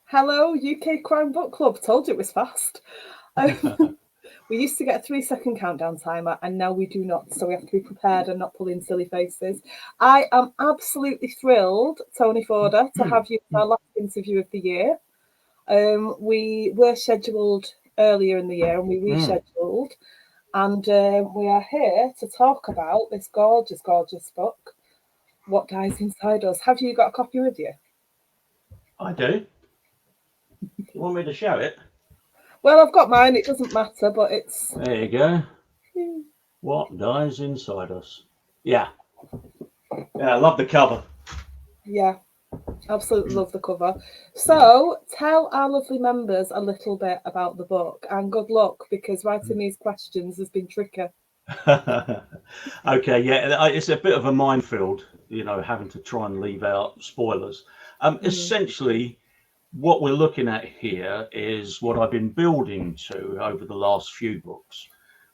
Hello, UK Crime Book Club. Told you it was fast. We used to get a 3-second countdown timer, and now we do not. So we have to be prepared and not pull in silly faces. I am absolutely thrilled, Tony Forder, to have you for our last interview of the year. We were scheduled earlier in the year, and we rescheduled. And we are here to talk about this gorgeous, gorgeous book, What Dies Inside Us. Have you got a copy with you? I do. You want me to show it? Well, I've got mine. It doesn't matter, but it's... There you go. What Dies Inside Us. Yeah. Yeah, I love the cover. Yeah, absolutely love the cover. So tell our lovely members a little bit about the book, and good luck, because writing these questions has been tricky. Okay, yeah, it's a bit of a minefield, having to try and leave out spoilers. Essentially, what we're looking at here is what I've been building to over the last few books,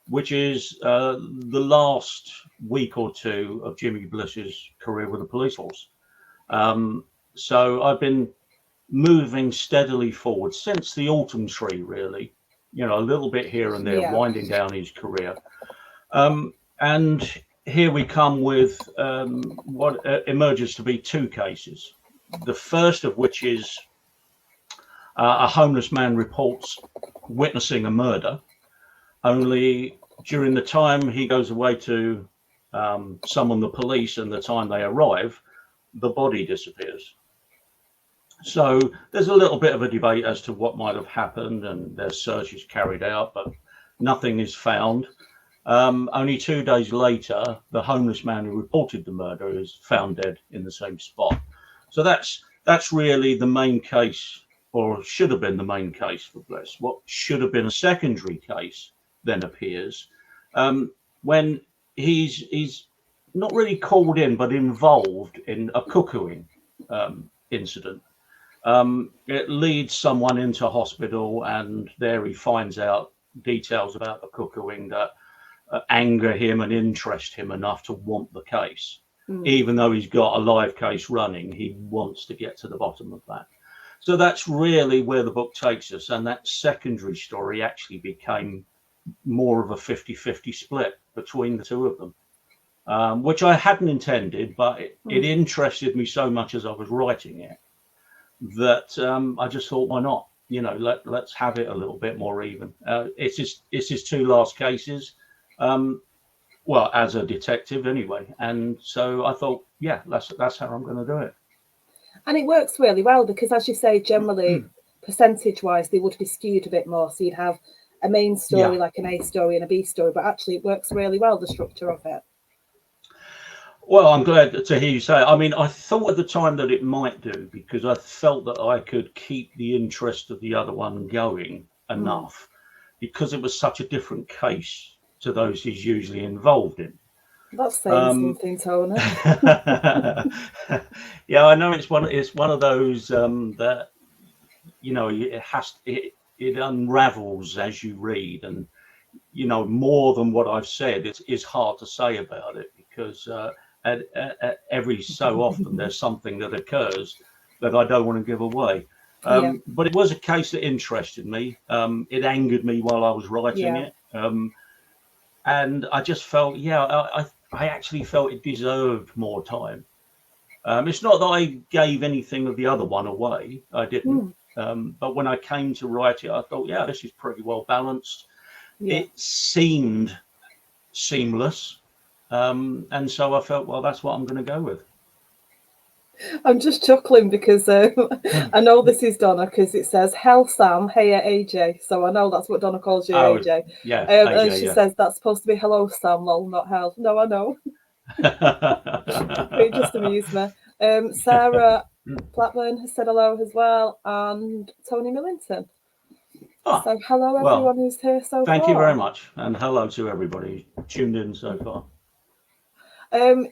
which is the last week or two of Jimmy Bliss's career with the police force. So I've been moving steadily forward since the Autumn Tree, really, a little bit here and there, Yeah. winding down his career. And here we come with what emerges to be two cases. The first of which is a homeless man reports witnessing a murder, only during the time he goes away to summon the police and the time they arrive, the body disappears. So there's a little bit of a debate as to what might have happened, and there's searches carried out, but nothing is found. Only 2 days later, the homeless man who reported the murder is found dead in the same spot. So that's really the main case, or should have been the main case for Bliss. What should have been a secondary case then appears when he's not really called in, but involved in a cuckooing incident. It leads someone into hospital, and there he finds out details about the cuckooing that anger him and interest him enough to want the case. Even though he's got a live case running, he wants to get to the bottom of that. So that's really where the book takes us, and that secondary story actually became more of a 50-50 split between the two of them, which I hadn't intended, but it interested me so much as I was writing it that I just thought, why not? Let's have it a little bit more even. It's his two last cases, well, as a detective anyway, and so I thought, yeah, that's how I'm going to do it. And it works really well because, as you say, generally, percentage-wise, they would be skewed a bit more. So you'd have a main story, like an A story and a B story, but actually it works really well, the structure of it. Well, I'm glad to hear you say it. I mean, I thought at the time that it might do, because I felt that I could keep the interest of the other one going enough, because it was such a different case to those he's usually involved in. That's saying something, Tony. Yeah, I know it's one of those that it unravels as you read, and more than what I've said, it's hard to say about it, because every so often there's something that occurs that I don't want to give away. But it was a case that interested me. It angered me while I was writing it. And I just felt, I actually felt it deserved more time. It's not that I gave anything of the other one away. I didn't. But when I came to write it, I thought, this is pretty well balanced. It seemed seamless. And so I felt, well, that's what I'm going to go with. I'm just chuckling because I know this is Donna, because it says, "Hell Sam, hey AJ." So I know that's what Donna calls you, AJ. Yeah. AJ, and she says that's supposed to be hello Sam, lol, not hell. No, I know. It just amused me. Sarah Blackburn has said hello as well, and Tony Millington. So hello everyone who's here so far. Thank you very much, and hello to everybody tuned in so far.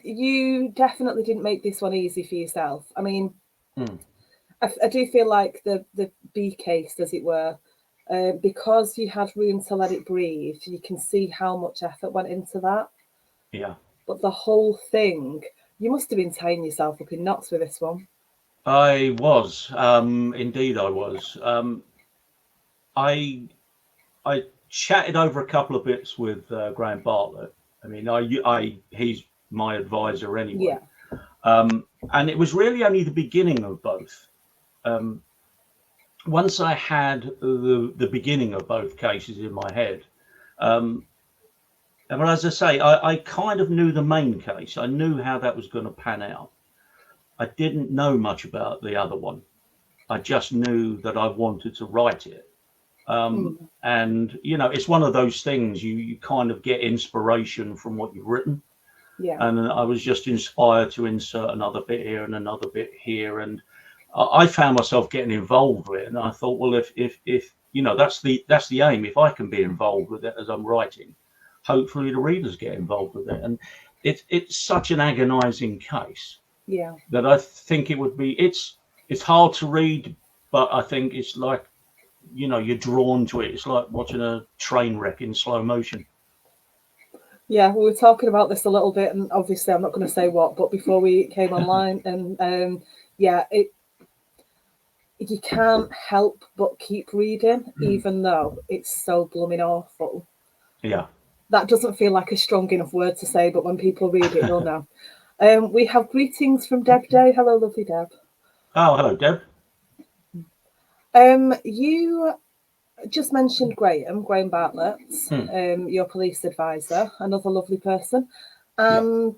You definitely didn't make this one easy for yourself. I mean, I do feel like the B case, as it were, because you had room to let it breathe, you can see how much effort went into that. Yeah. But the whole thing, you must have been tying yourself up in knots with this one. I was, indeed, I was. I I chatted over a couple of bits with Graham Bartlett. I mean, he's my advisor anyway, Yeah, and it was really only the beginning of both. Um, Once I had the beginning of both cases in my head, um, but as I say, I kind of knew the main case. I knew how that was going to pan out. I didn't know much about the other one. I just knew that I wanted to write it. mm, And it's one of those things you kind of get inspiration from what you've written. yeah, And I was just inspired to insert another bit here and another bit here, and I found myself getting involved with it. And I thought, well, if that's the aim. If I can be involved with it as I'm writing, hopefully the readers get involved with it. And it's such an agonizing case yeah. that I think it would be. It's hard to read, but I think it's like, you're drawn to it. It's like watching a train wreck in slow motion. Yeah, we were talking about this a little bit, and obviously I'm not going to say what, but before we came online, and yeah, you can't help but keep reading, even though it's so blooming awful. Yeah. That doesn't feel like a strong enough word to say, but when people read it, they'll know. We have greetings from Deb Day. Hello, lovely Deb. Oh, hello, Deb. You just mentioned Graham Bartlett, your police advisor, another lovely person. And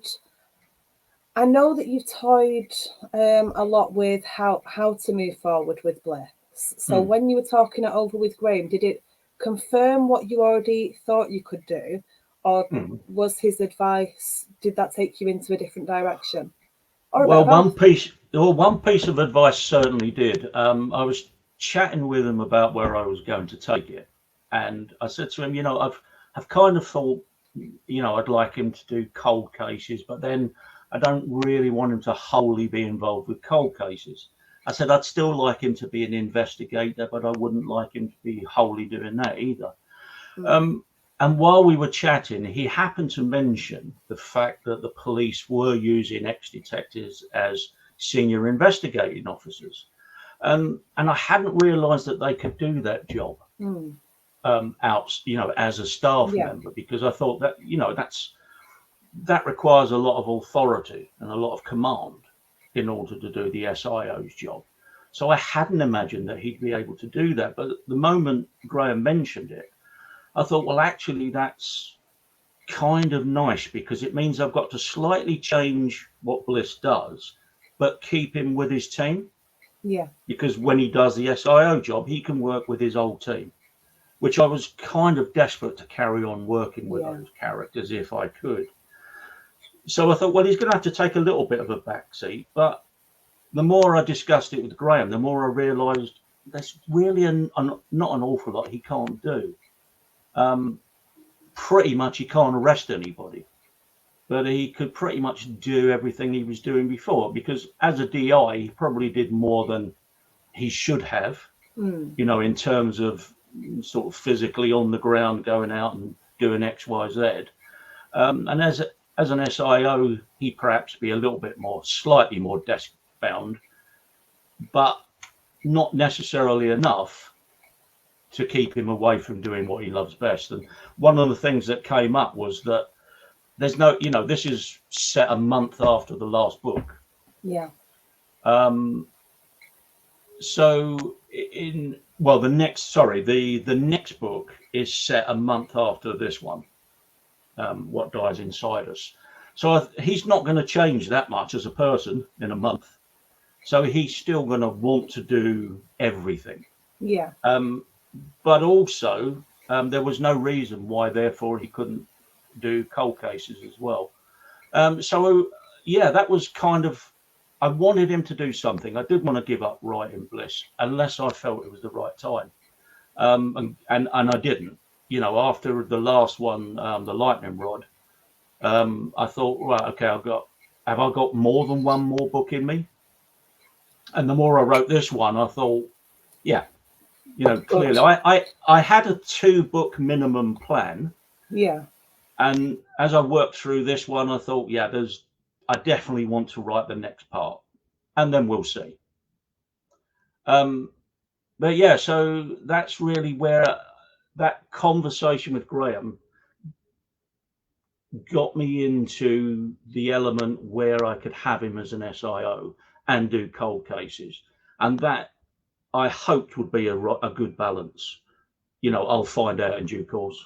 I know that you've toyed a lot with how to move forward with Bliss. So when you were talking it over with Graham, did it confirm what you already thought you could do? Or was his advice, did that take you into a different direction? Or Well, one piece of advice certainly did. I was chatting with him about where I was going to take it, and I said to him, I've kind of thought, I'd like him to do cold cases, but then I don't really want him to wholly be involved with cold cases. I said I'd still like him to be an investigator, but I wouldn't like him to be wholly doing that either. And while we were chatting, he happened to mention the fact that the police were using ex-detectives as senior investigating officers. And I hadn't realised that they could do that job out, as a staff member, because I thought that, that requires a lot of authority and a lot of command in order to do the SIO's job. So I hadn't imagined that he'd be able to do that. But the moment Graham mentioned it, I thought, well, actually, that's kind of nice, because it means I've got to slightly change what Bliss does, but keep him with his team. Yeah. Because when he does the SIO job, he can work with his old team, which I was kind of desperate to carry on working with those characters if I could. So I thought, well, he's going to have to take a little bit of a backseat. But the more I discussed it with Graham, the more I realised there's really not an awful lot he can't do. Pretty much he can't arrest anybody, but he could pretty much do everything he was doing before, because as a DI, he probably did more than he should have, in terms of sort of physically on the ground, going out and doing X, Y, Z. And as an SIO, he'd perhaps be a little bit slightly more desk bound, but not necessarily enough to keep him away from doing what he loves best. And one of the things that came up was that there's no, this is set a month after the last book. Yeah. So the next book is set a month after this one, What Dies Inside Us. So he's not going to change that much as a person in a month. So he's still going to want to do everything. Yeah. But also, there was no reason why, therefore, he couldn't do cold cases as well. That was kind of, I wanted him to do something. I didn't want to give up writing Bliss unless I felt it was the right time. And I didn't. After the last one, the Lightning Rod, I thought, right, okay, have I got more than one more book in me? And the more I wrote this one, I thought, yeah, clearly I had a 2-book minimum plan. Yeah. And as I worked through this one, I thought, I definitely want to write the next part, and then we'll see. But yeah, so that's really where that conversation with Graham got me into the element where I could have him as an SIO and do cold cases, and that I hoped would be a good balance. I'll find out in due course.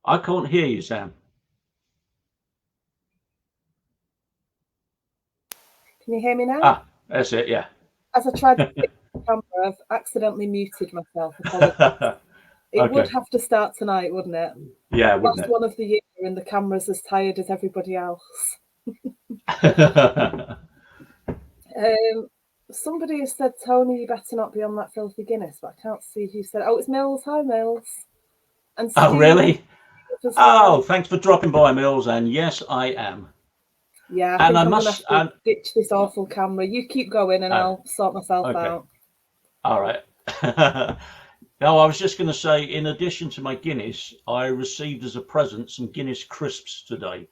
I can't hear you, Sam. Can you hear me now? Ah, that's it. Yeah. As I tried to fix the camera, I've accidentally muted myself. It Okay. would have to start tonight, wouldn't it? Yeah, wouldn't Last it? one of the year, and the camera's as tired as everybody else. Somebody has said, Tony, you better not be on that filthy Guinness, but I can't see who said. Oh, it's Mills. Hi, Mills. And Oh, really? as well. Oh, thanks for dropping by, Mills. And yes, I am. Yeah, And I I think I'm must gonna have to ditch this awful camera. You keep going, and I'll sort myself okay. out. All right. No, I was just going to say, in addition to my Guinness, I received as a present some Guinness crisps today.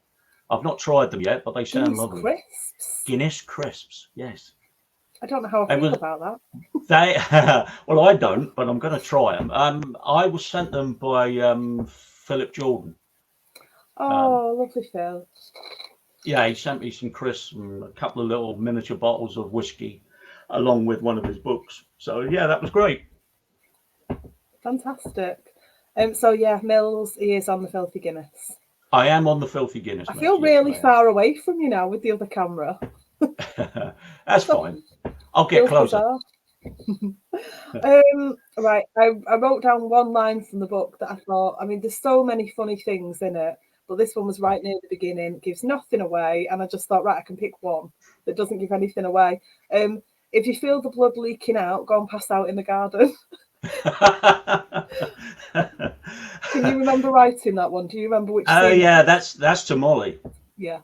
I've not tried them yet, but they sound Guinness lovely. crisps? Guinness crisps, yes. I don't know how I feel about that. They, well, I don't, but I'm going to try them. I was sent them by Philip Jordan. Oh, lovely, Phil. Yeah, he sent me some crisps and a couple of little miniature bottles of whiskey, along with one of his books. So yeah, that was great. Fantastic. So yeah, Mills, he is on the filthy Guinness. I am on the filthy Guinness. I feel really far away from you now with the other camera. That's fine. I'll get closer. Right, I wrote down one line from the book that I thought, I mean, there's so many funny things in it, but this one was right near the beginning, gives nothing away, and I just thought, right, I can pick one that doesn't give anything away. If you feel the blood leaking out, go and pass out in the garden. Can you remember writing that one? Do you remember which? Oh yeah, that's to Molly. Yeah.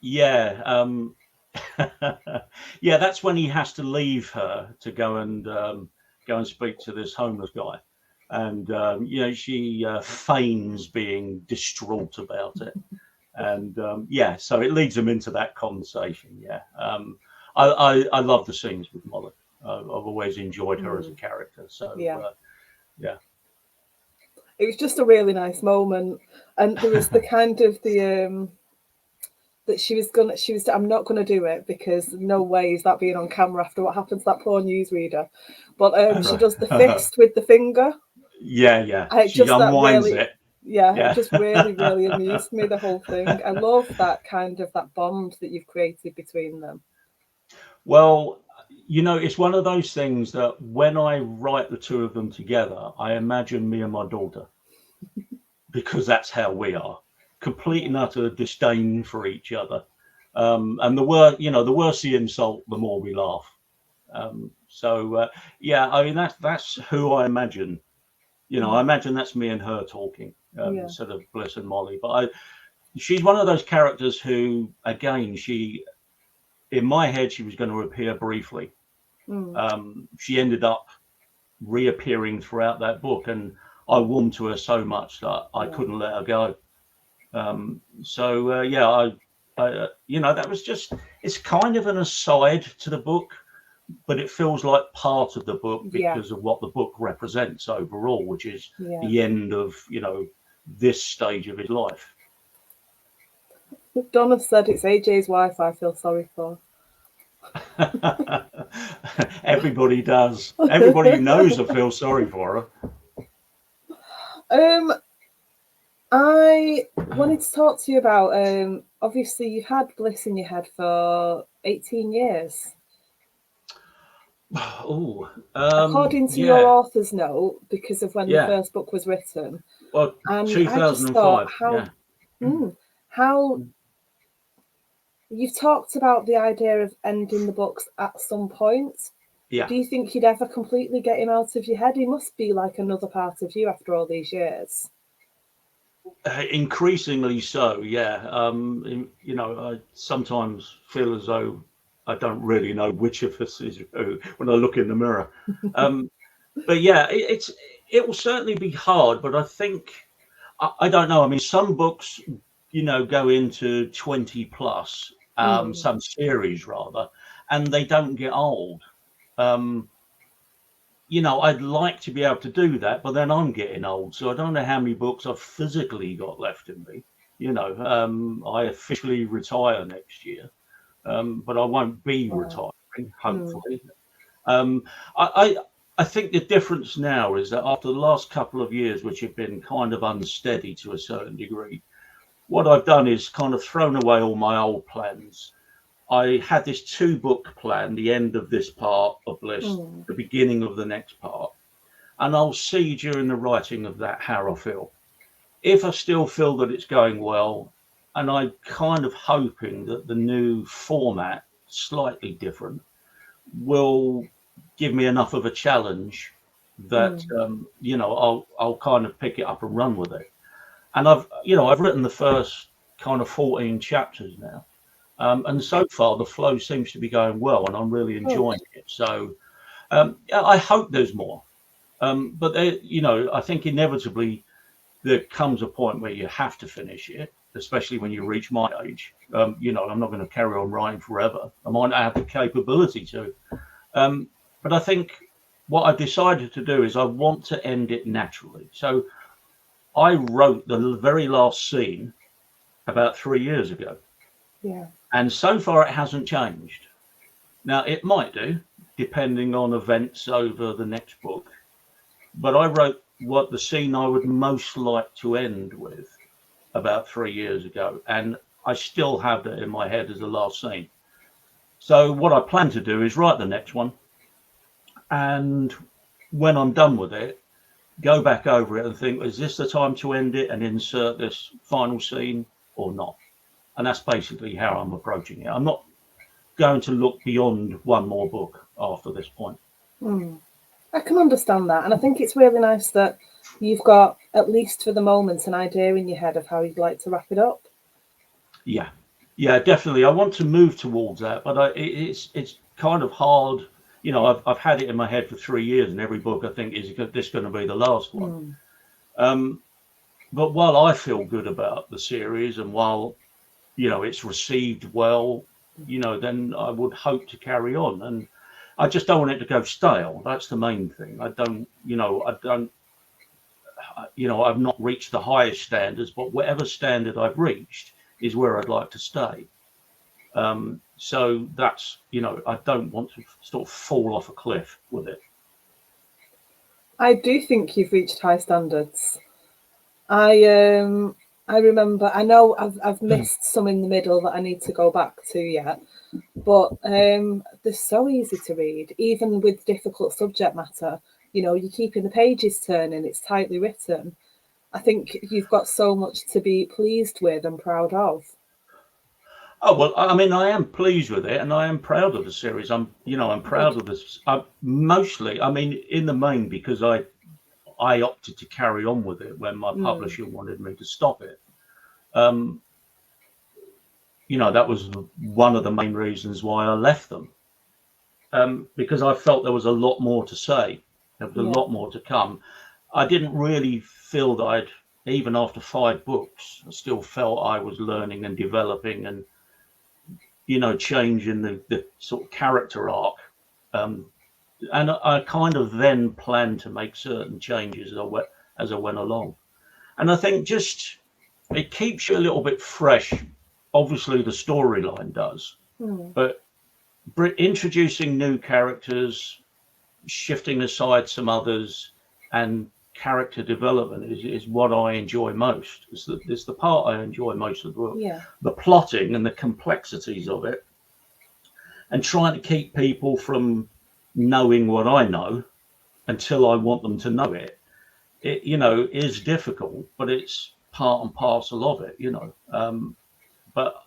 Yeah, that's when he has to leave her to go and speak to this homeless guy, and she feigns being distraught about it, and so it leads him into that conversation. Yeah, I love the scenes with Molly. I've always enjoyed her as a character. So yeah. It was just a really nice moment, and there was the kind of the that she was I'm not gonna do it because no way is that being on camera after what happened to that poor newsreader. But she does the fist with the finger. Yeah. She unwinds it. Yeah, it just really amused me, the whole thing. I love that kind of that bond that you've created between them. Well, it's one of those things that when I write the two of them together, I imagine me and my daughter, because that's how we are. Complete and utter disdain for each other, and the worse the insult, the more we laugh. I mean that's who I imagine. I imagine that's me and her talking instead of Bliss and Molly. But she's one of those characters who, again, in my head she was going to appear briefly. She ended up reappearing throughout that book, and I warmed to her so much that I couldn't let her go. That was just, it's kind of an aside to the book, but it feels like part of the book because of what the book represents overall, which is the end of, this stage of his life. Donna said it's AJ's wife I feel sorry for. Everybody does. Everybody who knows her feels sorry for her. I wanted to talk to you about, obviously you've had Bliss in your head for 18 years. According to your author's note, because of when the first book was written. Well, and 2005. How you've talked about the idea of ending the books at some point. Yeah. Do you think you'd ever completely get him out of your head? He must be like another part of you after all these years. Increasingly so, yeah. I sometimes feel as though I don't really know which of us is who when I look in the mirror. But yeah, it will certainly be hard. But I think I don't know. I mean, some books, go into 20 plus, some series rather, and they don't get old. You know, I'd like to be able to do that, but then I'm getting old, so I don't know how many books I've physically got left in me. You know, I officially retire next year, but I won't be retiring, hopefully. I, I think the difference now is that after the last couple of years, which have been kind of unsteady to a certain degree, what I've done is kind of thrown away all my old plans. I had this 2-book plan, the end of this part of Bliss, the beginning of the next part, and I'll see during the writing of that how I feel. If I still feel that it's going well, and I'm kind of hoping that the new format, slightly different, will give me enough of a challenge that you know, I'll kind of pick it up and run with it. And I've written the first kind of 14 chapters now. And so far, the flow seems to be going well, and I'm really enjoying it. So I hope there's more. But you know, I think inevitably there comes a point where you have to finish it, especially when you reach my age. You know, I'm not going to carry on writing forever. I might not have the capability to. But I think what I've decided to do is I want to end it naturally. So I wrote the very last scene about 3 years ago. Yeah. And so far, it hasn't changed. Now, it might do, depending on events over the next book. But I wrote what the scene I would most like to end with about 3 years ago. And I still have that in my head as the last scene. So what I plan to do is write the next one. And when I'm done with it, go back over it and think, is this the time to end it and insert this final scene or not? And that's basically how I'm approaching it. I'm not going to look beyond one more book after this point. I can understand that. And I think it's really nice that you've got, at least for the moment, an idea in your head of how you'd like to wrap it up. Yeah, definitely. I want to move towards that, but it's kind of hard. You know, I've had it in my head for 3 years, and every book I think, is this going to be the last one? But while I feel good about the series, and while, you know, it's received well, you know, then I would hope to carry on. And I just don't want it to go stale. That's the main thing. I've not reached the highest standards, but whatever standard I've reached is where I'd like to stay. So that's, you know, I don't want to sort of fall off a cliff with it. I do think you've reached high standards. I remember, I know I've missed some in the middle that I need to go back to yet, but they're so easy to read, even with difficult subject matter. You know, you're keeping the pages turning, it's tightly written. I think you've got so much to be pleased with and proud of. Oh, well, I mean, I am pleased with it, and I am proud of the series. I'm proud of this. Mostly, I mean, in the main, because I opted to carry on with it when my publisher wanted me to stop it. You know, that was one of the main reasons why I left them, because I felt there was a lot more to say. There was a lot more to come. I didn't really feel that even after 5 books, I still felt I was learning and developing and, you know, changing the sort of character arc. And I kind of then planned to make certain changes as I went along. And I think just it keeps you a little bit fresh. Obviously, the storyline does, but introducing new characters, shifting aside some others, and character development is what I enjoy most. It's the part I enjoy most of the book. Yeah. The plotting and the complexities of it, and trying to keep people from knowing what I know until I want them to know it. It, you know, is difficult, but it's part and parcel of it, you know. But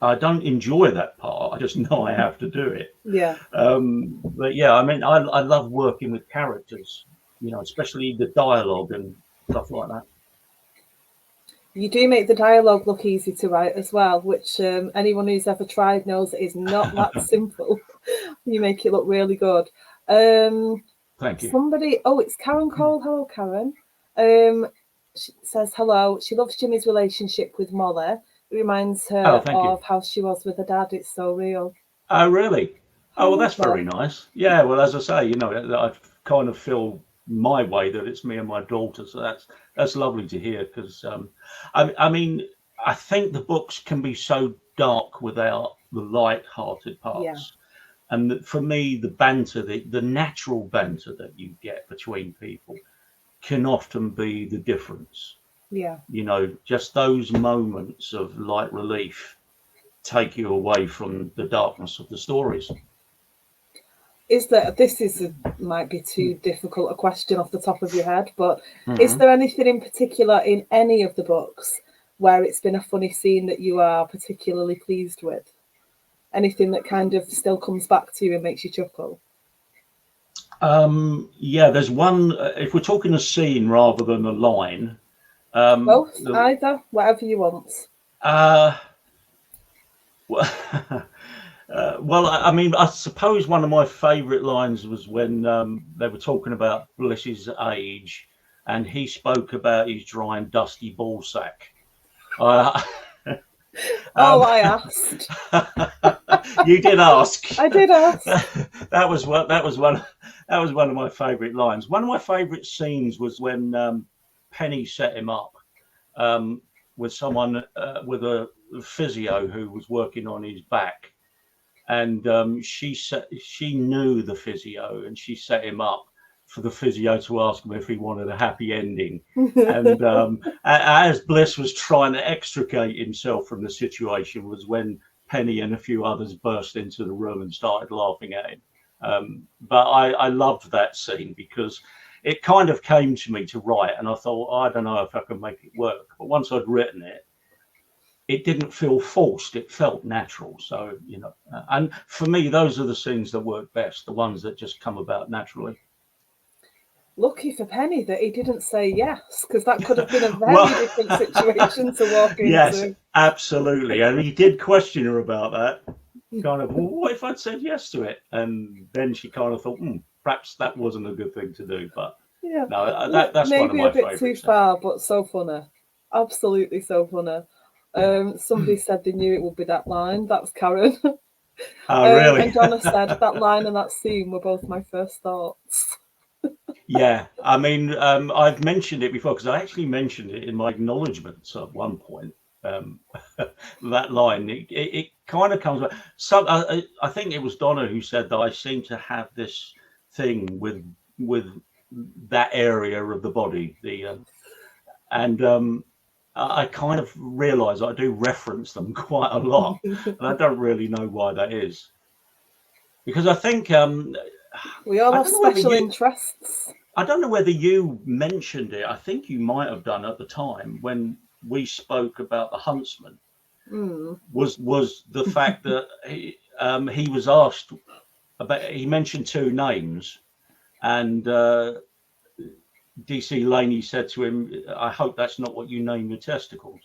I don't enjoy that part. I just know I have to do it. Yeah. But yeah, I mean, I love working with characters, you know, especially the dialogue and stuff like that. You do make the dialogue look easy to write as well, which anyone who's ever tried knows it is not that simple. You make it look really good. Thank you. Somebody, it's Karen Cole. Hello, Karen. She says hello. She loves Jimmy's relationship with Molly. reminds her Oh, thank you. of how she was with her dad. It's so real. Oh, really? I Oh, well, love that's very that. nice. Yeah, well, as I say, I kind of feel my way that it's me and my daughter, so that's lovely to hear. Because I mean, I think the books can be so dark without the light-hearted Yeah, parts, and for me, the banter, the natural banter that you get between people, can often be the difference. yeah. Just those moments of light relief take you away from the darkness of the stories. Is there, this is might be too difficult a question off the top of your head, but is Mhm. there anything in particular in any of the books where it's been a funny scene that you are particularly pleased with? Anything that kind of still comes back to you and makes you chuckle? Yeah, there's one. If we're talking a scene rather than a line, Both, either, whatever you want. uh, well, well, I mean, I suppose one of my favourite lines was when they were talking about Bliss's age, and he spoke about his dry and dusty ball sack. Uh, Oh, um, I asked. you did ask. I did ask. That was one of my favourite lines. One of my favourite scenes was when Penny set him up um, with someone with a physio who was working on his back, and she knew the physio, and she set him up for the physio to ask him if he wanted a happy ending. And as Bliss was trying to extricate himself from the situation, was when Penny and a few others burst into the room and started laughing at him. But I loved that scene because it kind of came to me to write, and I thought, I don't know if I can make it work. But once I'd written it, it didn't feel forced, it felt natural. So and for me, those are the scenes that work best, the ones that just come about naturally. Lucky for Penny that he didn't say yes, because that could have been a very Well, different situation to walk yes, into. absolutely, and he did question her about that, kind of, well, what if I'd said yes to it? And then she kind of thought, perhaps that wasn't a good thing to do. But Yeah, no, that's one of maybe a my bit too favorites now. far, but so funny. Absolutely so funny. Somebody said they knew it would be that line. That's Karen. Oh, really? And Donna said that line and that scene were both my first thoughts. Yeah, I mean, I've mentioned it before because I actually mentioned it in my acknowledgements at one point. Um, that line, it kind of comes back. I think it was Donna who said that I seem to have this thing with that area of the body, and I kind of realise I do reference them quite a lot, and I don't really know why that is because I think We all I have don't know whether special you interests. I don't know whether you mentioned it. I think you might have done at the time when we spoke about the Huntsman. Mm. Was the fact that he was asked about? He mentioned two names, and DC Laney said to him, "I hope that's not what you name your testicles."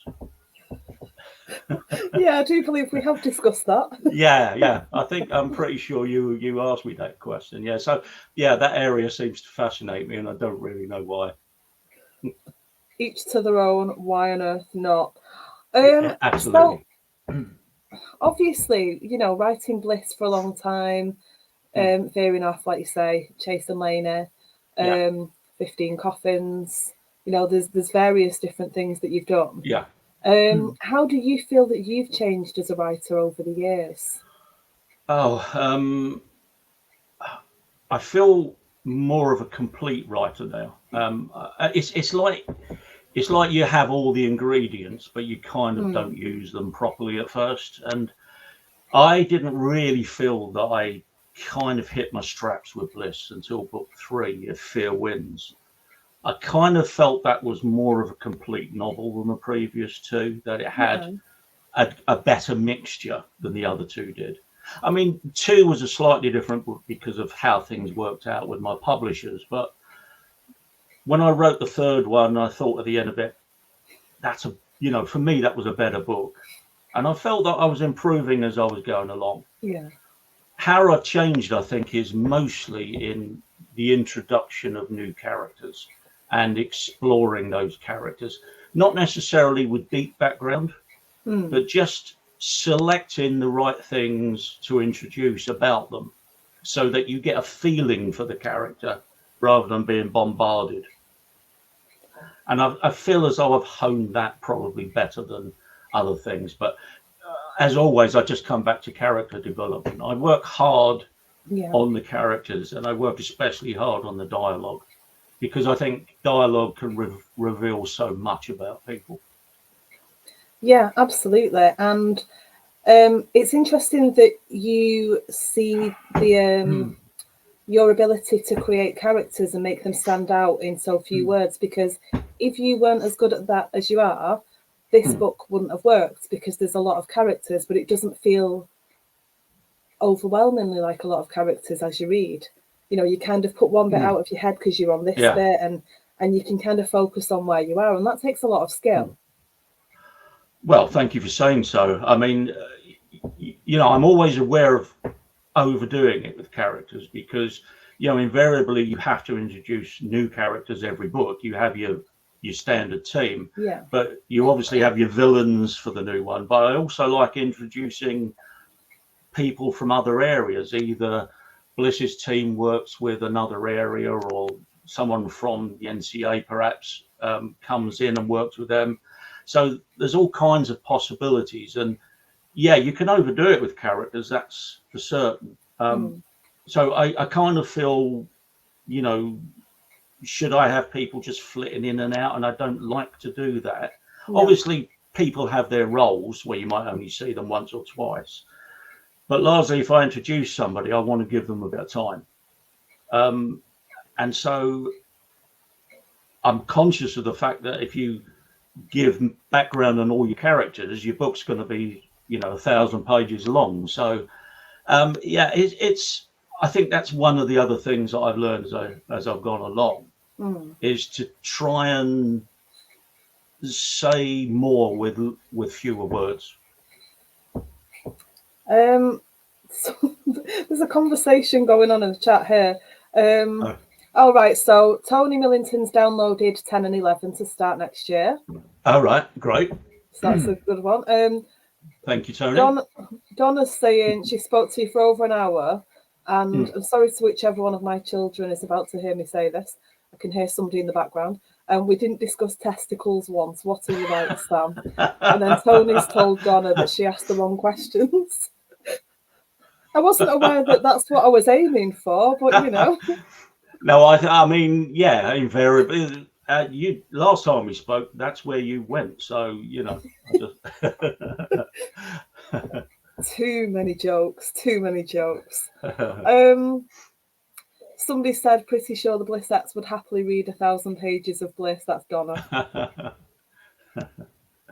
Yeah, I do believe we have discussed that. Yeah. I think I'm pretty sure you asked me that question. Yeah. So yeah, that area seems to fascinate me, and I don't really know why. Each to their own. Why on earth not? Yeah, So absolutely. obviously, writing Bliss for a long time, veering off, like you say, Chase and Laney, Yeah. 15 Coffins. There's various different things that you've done. Yeah. How do you feel that you've changed as a writer over the years? Oh, I feel more of a complete writer now. It's like you have all the ingredients, but you kind of don't use them properly at first. And I didn't really feel that I kind of hit my straps with Bliss until book 3, If Fear Wins. I kind of felt that was more of a complete novel than the previous two, that it had Okay. a better mixture than the other two did. I mean, 2 was a slightly different book because of how things worked out with my publishers. But when I wrote the third one, I thought at the end of it, for me, that was a better book. And I felt that I was improving as I was going along. Yeah. How I've changed, I think, is mostly in the introduction of new characters and exploring those characters, not necessarily with deep background, but just selecting the right things to introduce about them so that you get a feeling for the character rather than being bombarded. And I feel as though I've honed that probably better than other things. But as always, I just come back to character development. I work hard on the characters, and I work especially hard on the dialogue, because I think dialogue can reveal so much about people. Yeah, absolutely. And it's interesting that you see the your ability to create characters and make them stand out in so few words, because if you weren't as good at that as you are, this book wouldn't have worked, because there's a lot of characters, but it doesn't feel overwhelmingly like a lot of characters as you read. You know, you kind of put one bit out of your head because you're on this bit, and you can kind of focus on where you are, and that takes a lot of skill. Well, thank you for saying so. I mean, you know, I'm always aware of overdoing it with characters, because, you know, invariably you have to introduce new characters every book. You have your standard team, but you obviously have your villains for the new one. But I also like introducing people from other areas. Either Bliss's team works with another area, or someone from the NCA perhaps comes in and works with them. So there's all kinds of possibilities. And yeah, you can overdo it with characters, that's for certain. So I kind of feel, you know, should I have people just flitting in and out? And I don't like to do that. Obviously, people have their roles where you might only see them once or twice. But largely, if I introduce somebody, I want to give them a bit of time. And so I'm conscious of the fact that if you give background on all your characters, your book's going to be, you know, 1,000 pages long. So it's I think that's one of the other things that I've learned as I've gone along, is to try and say more with fewer words. So there's a conversation going on in the chat here. All right, so Tony Millington's downloaded 10 and 11 to start next year. All right, great. So that's a good one. Thank you, Tony. Donna's saying she spoke to you for over an hour, and I'm sorry to whichever one of my children is about to hear me say this. I can hear somebody in the background. And we didn't discuss testicles once. What are you like, Sam? And then Tony's told Donna that she asked the wrong questions. I wasn't aware that that's what I was aiming for, but you know. No, I mean, yeah, invariably. You last time we spoke, that's where you went. So you know, too many jokes. Somebody said, pretty sure the Blissettes would happily read 1,000 pages of Bliss. That's Donna.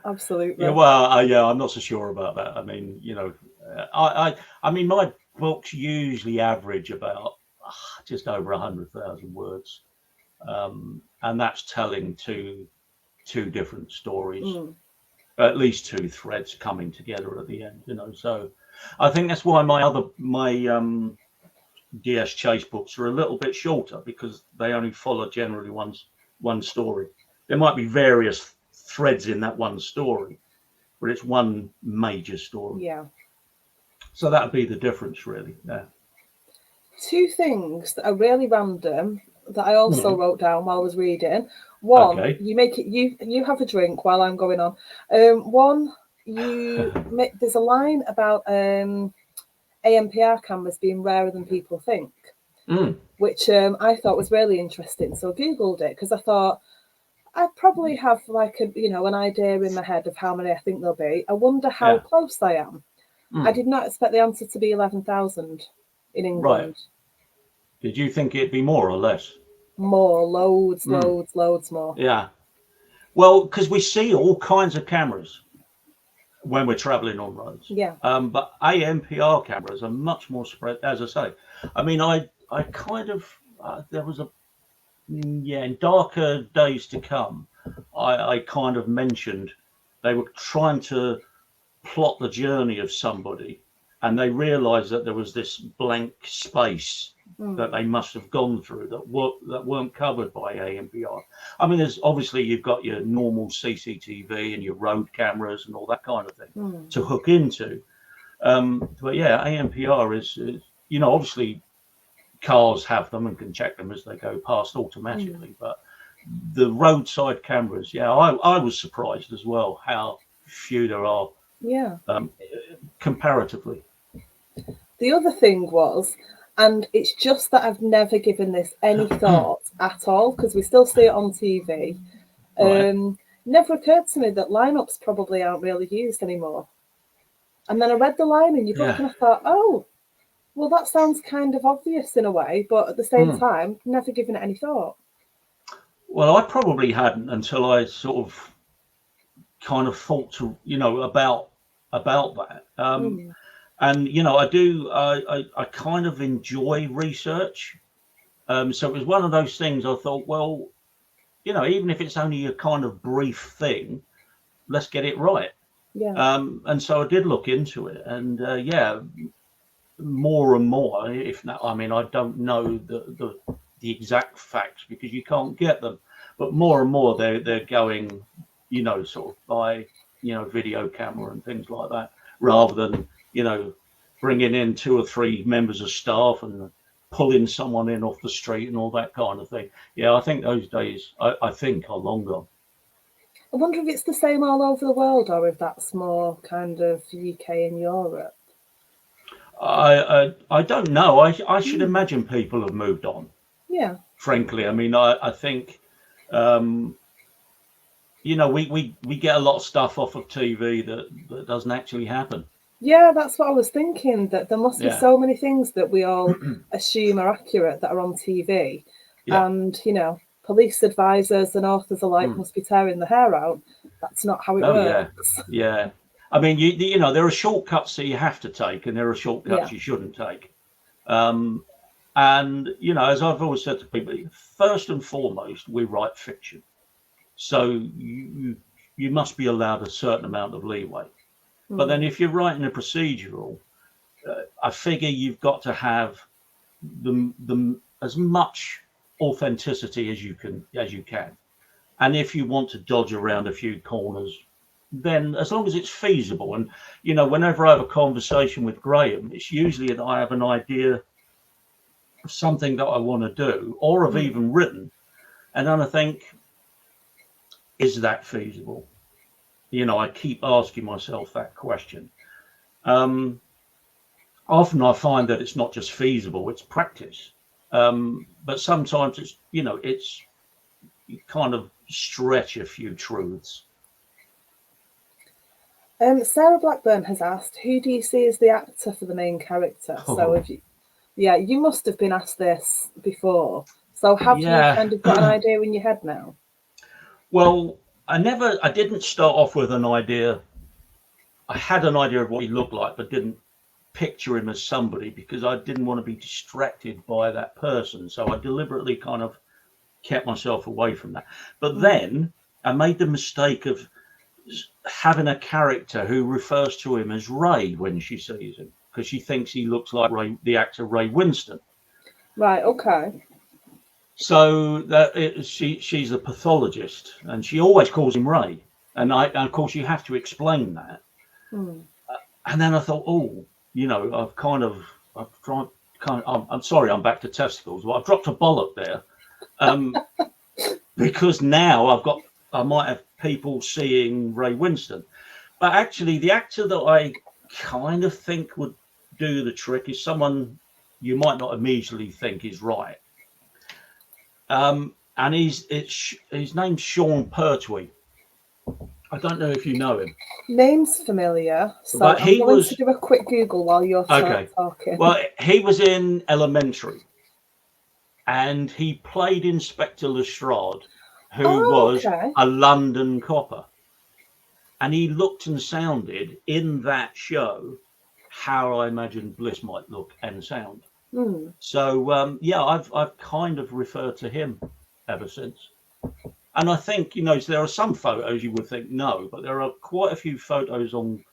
Absolutely. Yeah, well, yeah, I'm not so sure about that. I mean, you know, I mean, my books usually average about just over 100,000 words, and that's telling two different stories, at least two threads coming together at the end. You know, so I think that's why my DS Chase books are a little bit shorter, because they only follow generally one story. There might be various threads in that one story, but it's one major story. Yeah. So that would be the difference, really. Yeah. Two things that are really random that I also wrote down while I was reading. One, you have a drink while I'm going on. One, there's a line about ANPR cameras being rarer than people think, which I thought was really interesting. So I Googled it, because I thought I probably have like an idea in my head of how many I think there'll be. I wonder how close I am. I did not expect the answer to be 11,000 in England. Right. Did you think it'd be more or less? More, loads more. Yeah. Well, because we see all kinds of cameras when we're traveling on roads. Yeah. But ANPR cameras are much more spread, as I say. I mean, I kind of, there was in Darker Days to Come, I kind of mentioned they were trying to plot the journey of somebody, and they realized that there was this blank space that they must have gone through that weren't covered by ANPR. I mean, there's obviously you've got your normal CCTV and your road cameras and all that kind of thing to hook into. But yeah, ANPR is, obviously cars have them and can check them as they go past automatically. But the roadside cameras, I was surprised as well how few there are. Yeah. Comparatively. The other thing was, and it's just that I've never given this any thought at all, because we still see it on TV. Right. Never occurred to me that lineups probably aren't really used anymore. And then I read the line in your book and I thought, oh, well, that sounds kind of obvious in a way, but at the same time, never given it any thought. Well, I probably hadn't until I sort of kind of thought to, about that. And, I kind of enjoy research. So it was one of those things I thought, well, even if it's only a kind of brief thing, let's get it right. Yeah. And so I did look into it, and more and more, if not, I mean, I don't know the exact facts because you can't get them, but more and more they're going, sort of by, video camera and things like that, rather than, bringing in 2 or 3 members of staff and pulling someone in off the street and all that kind of thing. Yeah, I think those days, I think, are long gone. I wonder if it's the same all over the world or if that's more kind of UK and Europe. I don't know. I should imagine people have moved on. Yeah. Frankly, I mean, I think, we get a lot of stuff off of TV that doesn't actually happen. Yeah, that's what I was thinking, that there must be so many things that we all assume are accurate that are on TV. Yeah. And, police advisors and authors alike must be tearing the hair out. That's not how it works. Yeah. I mean, there are shortcuts that you have to take and there are shortcuts you shouldn't take. And, as I've always said to people, first and foremost, we write fiction. So you must be allowed a certain amount of leeway. But then if you're writing a procedural, I figure you've got to have the as much authenticity as you can. And if you want to dodge around a few corners, then as long as it's feasible. And, whenever I have a conversation with Graham, it's usually that I have an idea of something that I want to do or have even written. And then I think, is that feasible? I keep asking myself that question. Often I find that it's not just feasible, it's practice. But sometimes it's, you kind of stretch a few truths. Sarah Blackburn has asked, who do you see as the actor for the main character? So if you must have been asked this before. So have you kind of got an idea in your head now? Well, I didn't start off with an idea. I had an idea of what he looked like, but didn't picture him as somebody because I didn't want to be distracted by that person. So I deliberately kind of kept myself away from that. But then I made the mistake of having a character who refers to him as Ray when she sees him because she thinks he looks like the actor Ray Winstone. Right, okay. So she's a pathologist and she always calls him Ray. And of course you have to explain that. And then I thought, I'm sorry, I'm back to testicles. Well, I've dropped a bollock there. Because now I might have people seeing Ray Winstone. But actually the actor that I kind of think would do the trick is someone you might not immediately think is right. And his name's Sean Pertwee. I don't know if you know him. Name's familiar, so but I'm going to do a quick Google while you're talking. Well, he was in Elementary, and he played Inspector Lestrade, who was a London copper. And he looked and sounded in that show how I imagined Bliss might look and sound. So, I've kind of referred to him ever since. And I think, there are some photos you would think no, but there are quite a few photos on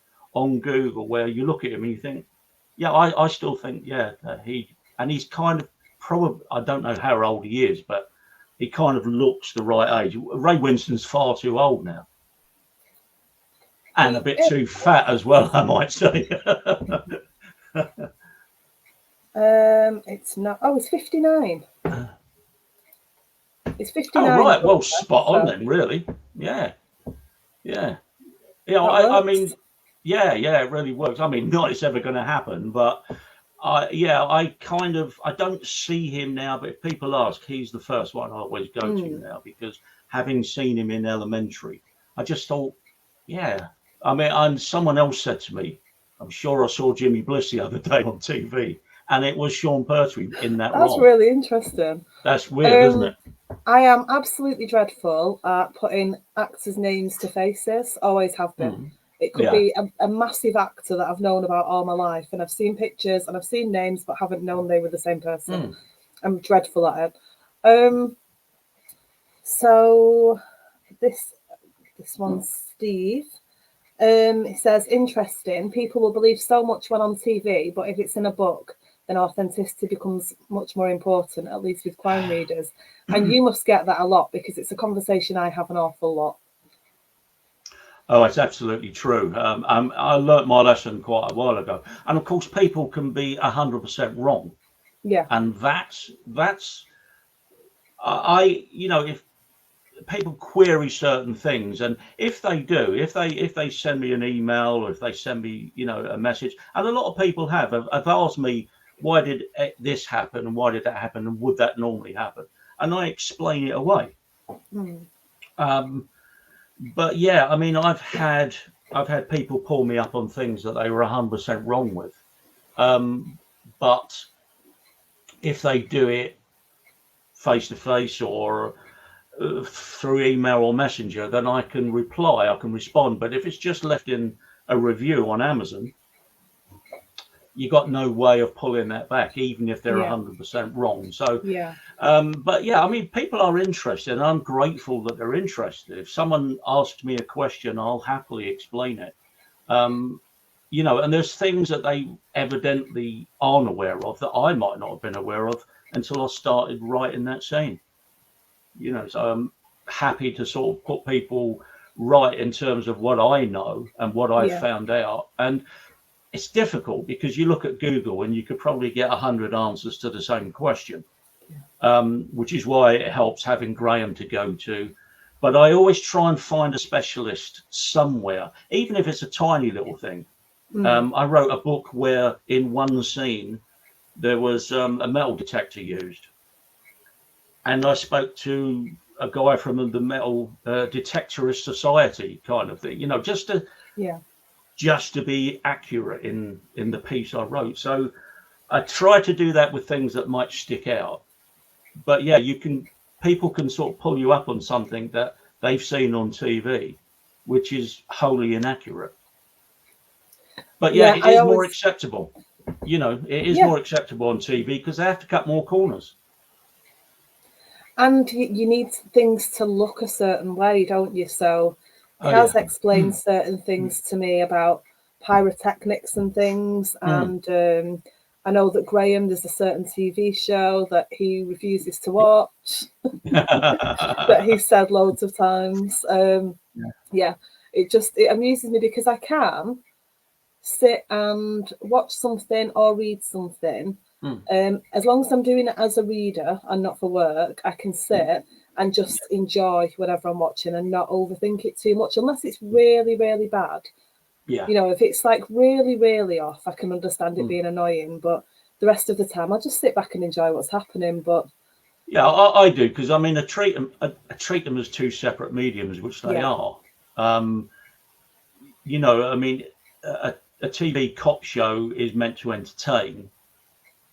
Google where you look at him and you think, I still think, he's kind of probably, I don't know how old he is, but he kind of looks the right age. Ray Winston's far too old now. And a bit too fat as well, I might say. It's not. Oh, it's 59. It's 59. Oh, right. Well, spot on then, really. Yeah. Yeah. I mean, yeah, it really works. I mean, not it's ever going to happen, but I don't see him now. But if people ask, he's the first one I always go to now, because having seen him in Elementary, I just thought, yeah. I mean, and someone else said to me, I'm sure I saw Jimmy Bliss the other day on TV, and it was Sean Pertwee in that role. That's really interesting. That's weird, isn't it? I am absolutely dreadful at putting actors' names to faces. Always have been. It could be a massive actor that I've known about all my life, and I've seen pictures and I've seen names, but haven't known they were the same person. I'm dreadful at it. So this one's Steve. It says, interesting. People will believe so much when on TV, but if it's in a book, then authenticity becomes much more important, at least with crime readers. And you must get that a lot, because it's a conversation I have an awful lot. Oh, it's absolutely true. I learnt my lesson quite a while ago. And of course, people can be 100% wrong. Yeah. And that's if people query certain things, and if they send me an email, or if they send me a message, and a lot of people have asked me, why did this happen and why did that happen and would that normally happen, and I explain it away. But yeah, I mean, I've had people pull me up on things that they were 100% wrong with, but if they do it face to face or through email or messenger, then I can reply, I can respond. But if it's just left in a review on Amazon, you got no way of pulling that back, even if they're 100% wrong. So but yeah, I mean, people are interested, and I'm grateful that they're interested. If someone asks me a question, I'll happily explain it. And there's things that they evidently aren't aware of that I might not have been aware of until I started writing that scene. So I'm happy to sort of put people right in terms of what I know and what I've found out. And it's difficult because you look at Google and you could probably get 100 answers to the same question, which is why it helps having Graham to go to. But I always try and find a specialist somewhere, even if it's a tiny little thing. I wrote a book where in one scene there was a metal detector used. And I spoke to a guy from the Metal Detectorist Society kind of thing, just to be accurate in the piece I wrote. So I try to do that with things that might stick out. But yeah, people can sort of pull you up on something that they've seen on TV, which is wholly inaccurate. But yeah, it is more acceptable. It is more acceptable on TV because they have to cut more corners. And you need things to look a certain way, don't you? So it has explained certain things to me about pyrotechnics and things. And I know that Graham, there's a certain TV show that he refuses to watch, that he said loads of times. It amuses me because I can sit and watch something or read something. As long as I'm doing it as a reader and not for work, I can sit and just enjoy whatever I'm watching and not overthink it too much, unless it's really, really bad. If it's like really, really off, I can understand it being annoying, but the rest of the time I'll just sit back and enjoy what's happening. But I do, because I mean, I treat them as two separate mediums, which they are. I mean, a TV cop show is meant to entertain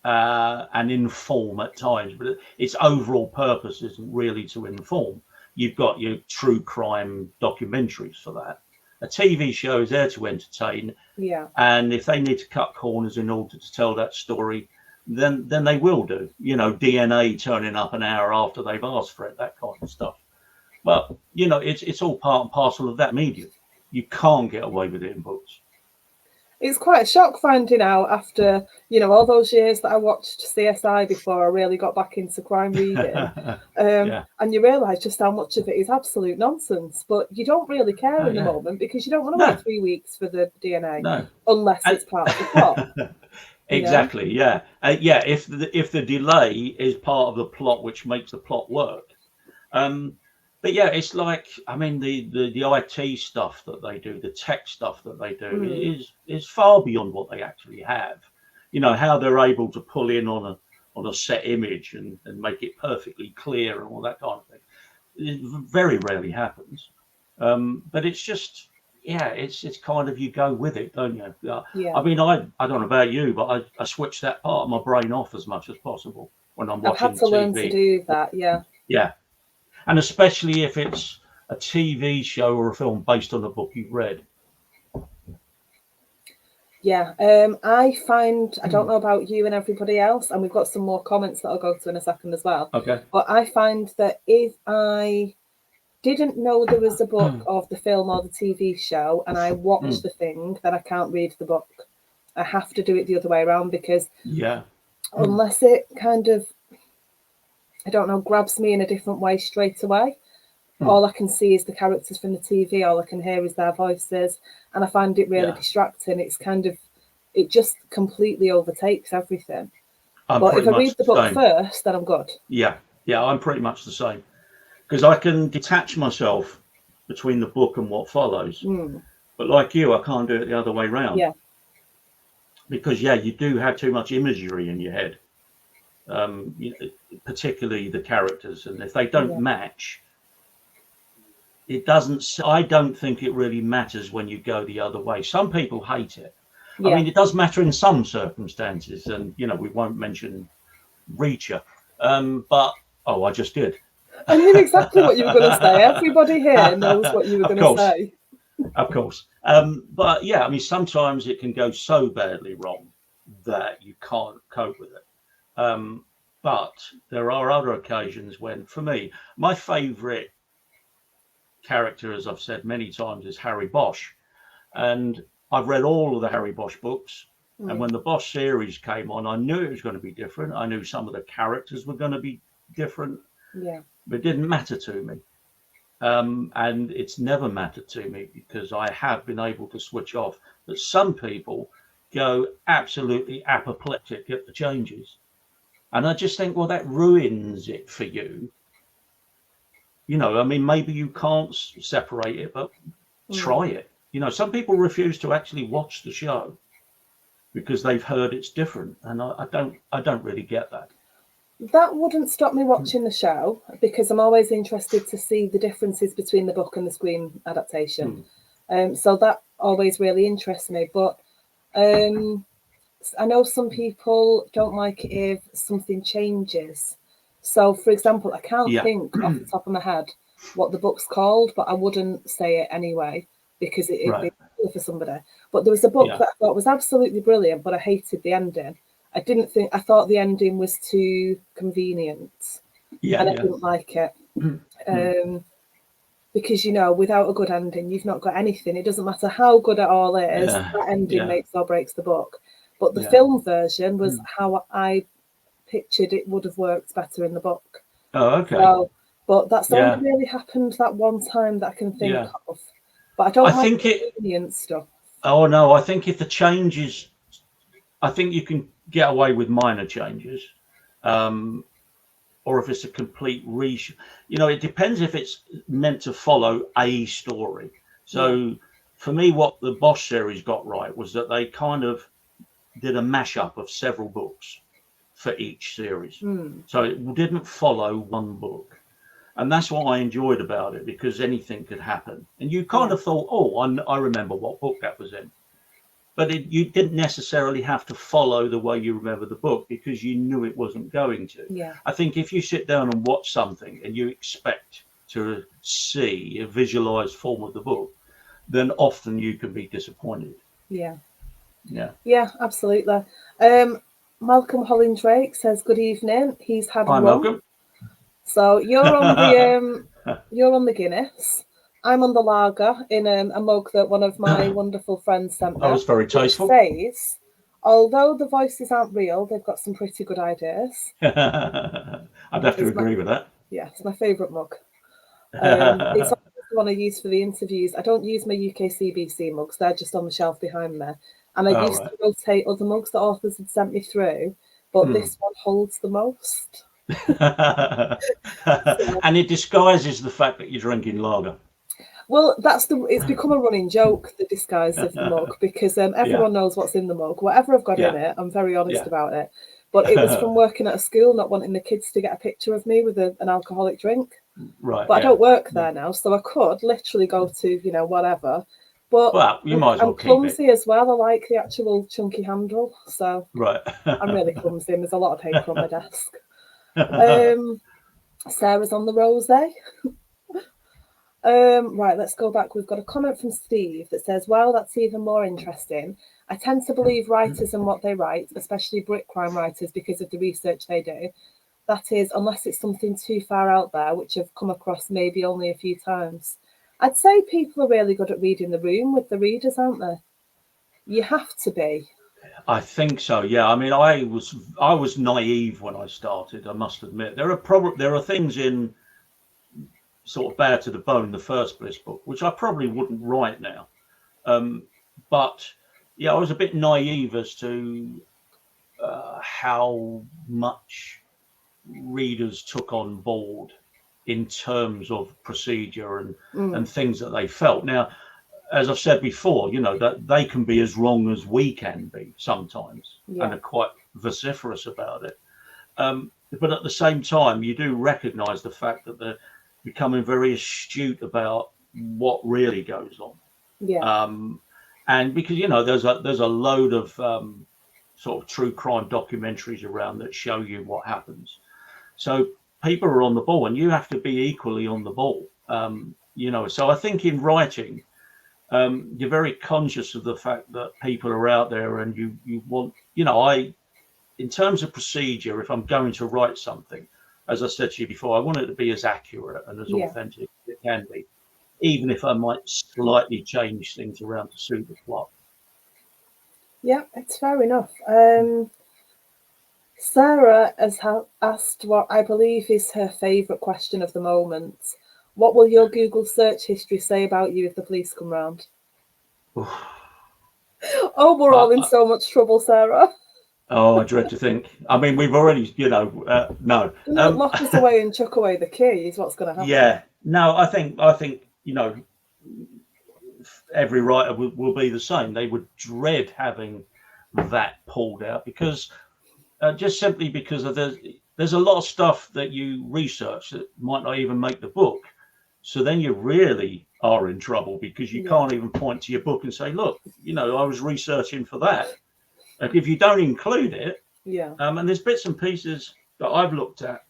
and inform at times, but its overall purpose isn't really to inform. You've got your true crime documentaries for that. A TV show is there to entertain, and if they need to cut corners in order to tell that story, then they will do. DNA turning up an hour after they've asked for it, that kind of stuff. But it's all part and parcel of that medium. You can't get away with it in books. It's quite a shock finding out after, all those years that I watched CSI before I really got back into crime reading. Yeah. And you realise just how much of it is absolute nonsense. But you don't really care Oh, in the yeah. moment because you don't want to No. wait 3 weeks for the DNA No. unless And- it's part of the plot. Exactly. Yeah. Yeah. If the delay is part of the plot, which makes the plot work. But yeah, it's like, I mean, the IT stuff that they do, the tech stuff that they do is far beyond what they actually have. How they're able to pull in on a set image and make it perfectly clear and all that kind of thing. It very rarely happens. But it's just, yeah, it's kind of, you go with it, don't you? Yeah. I mean, I don't know about you, but I switch that part of my brain off as much as possible when I'm I've watching had to TV. learn to do that, yeah. Yeah. And especially if it's a TV show or a film based on a book you've read. Yeah, I find, I don't know about you and everybody else, and we've got some more comments that I'll go to in a second as well. Okay. But I find that if I didn't know there was a book of the film or the TV show and I watch the thing, then I can't read the book. I have to do it the other way around because Yeah. unless it kind of, I don't know, grabs me in a different way straight away, all I can see is the characters from the TV, all I can hear is their voices, and I find it really distracting. It's kind of, it just completely overtakes everything. But if I read the book first, then I'm good. Yeah, I'm pretty much the same. Because I can detach myself between the book and what follows. But like you, I can't do it the other way around. Yeah. Because, you do have too much imagery in your head, particularly the characters. And if they don't match, it doesn't, I don't think it really matters when you go the other way. Some people hate it. I mean, it does matter in some circumstances. And, we won't mention Reacher. But, I just did. I knew exactly what you were going to say. Everybody here knows what you were going to say. Of course. But yeah, I mean, sometimes it can go so badly wrong that you can't cope with it. But there are other occasions when, for me, my favourite character, as I've said many times, is Harry Bosch. And I've read all of the Harry Bosch books. And when the Bosch series came on, I knew it was going to be different. I knew some of the characters were going to be different. Yeah. But it didn't matter to me. And it's never mattered to me because I have been able to switch off. But some people go absolutely apoplectic at the changes. And I just think, well, that ruins it for you. I mean, maybe you can't separate it, but try it. Some people refuse to actually watch the show because they've heard it's different. And I don't really get that. That wouldn't stop me watching the show because I'm always interested to see the differences between the book and the screen adaptation. So that always really interests me. But I know some people don't like it if something changes. So, for example, I can't think off the top of my head what the book's called, but I wouldn't say it anyway because it'd be cool for somebody. But there was a book that I thought was absolutely brilliant, but I hated the ending. I thought the ending was too convenient. And I didn't like it. Because, without a good ending, you've not got anything. It doesn't matter how good it all is, that ending makes or breaks the book. But the film version was how I pictured it would have worked better in the book. Oh, okay. So, but that's only really happened that one time that I can think of. But I don't like convenient stuff. Oh, no, I think if the changes, I think you can get away with minor changes. Or if it's a complete reshoot. It depends if it's meant to follow a story. So for me, what the Bosch series got right was that they kind of did a mashup of several books for each series. So it didn't follow one book. And that's what I enjoyed about it because anything could happen. And you kind of thought, I remember what book that was in. But you didn't necessarily have to follow the way you remember the book because you knew it wasn't going to. Yeah. I think if you sit down and watch something and you expect to see a visualized form of the book, then often you can be disappointed. Yeah. Yeah, absolutely. Malcolm Hollindrake says good evening. He's had Hi, rum. Malcolm. So you're on the you're on the Guinness. I'm on the lager in a mug that one of my wonderful friends sent me. That was very tasteful. Which says, although the voices aren't real, they've got some pretty good ideas. I'd have to agree with that. Yeah, it's my favourite mug. It's the one I use for the interviews. I don't use my UKCBC mugs; they're just on the shelf behind me. And I used to rotate other mugs that authors had sent me through, but this one holds the most. And it disguises the fact that you're drinking lager. Well, it's become a running joke, the disguise of the mug, because everyone knows what's in the mug. Whatever I've got in it, I'm very honest about it. But it was from working at a school, not wanting the kids to get a picture of me with an alcoholic drink. Right. But I don't work there now, so I could literally go to, whatever. But you might as well I'm clumsy as well. I like the actual chunky handle. So I'm really clumsy, and there's a lot of paper on my desk. Sarah's on the rosé. Right, let's go back. We've got a comment from Steve that says, well, that's even more interesting. I tend to believe writers and what they write, especially Brit crime writers, because of the research they do. That is, unless it's something too far out there, which I've come across maybe only a few times. I'd say people are really good at reading the room with the readers, aren't they? You have to be. I think so. Yeah. I mean, I was naive when I started. I must admit, there are things in sort of Bad to the Bone, the first Bliss book, which I probably wouldn't write now. But yeah, I was a bit naive as to how much readers took on board in terms of procedure and things that they felt. Now, as I've said before, that they can be as wrong as we can be sometimes, and are quite vociferous about it. But at the same time, you do recognise the fact that they're becoming very astute about what really goes on. Yeah. And because there's a load of sort of true crime documentaries around that show you what happens. So people are on the ball, and you have to be equally on the ball. So I think in writing, you're very conscious of the fact that people are out there, and you want, in terms of procedure, if I'm going to write something, as I said to you before, I want it to be as accurate and as authentic as it can be, even if I might slightly change things around to suit the plot. Yeah, it's fair enough. Sarah has asked what I believe is her favourite question of the moment. What will your Google search history say about you if the police come round? Oh, we're all in so much trouble, Sarah. Oh, I dread to think. I mean, we've already, no. Lock us away and chuck away the key is what's going to happen. Yeah. No, I think, every writer will be the same. They would dread having that pulled out because just simply because there's a lot of stuff that you research that might not even make the book. So then you really are in trouble because you can't even point to your book and say, look, I was researching for that. Like if you don't include it, and there's bits and pieces that I've looked at,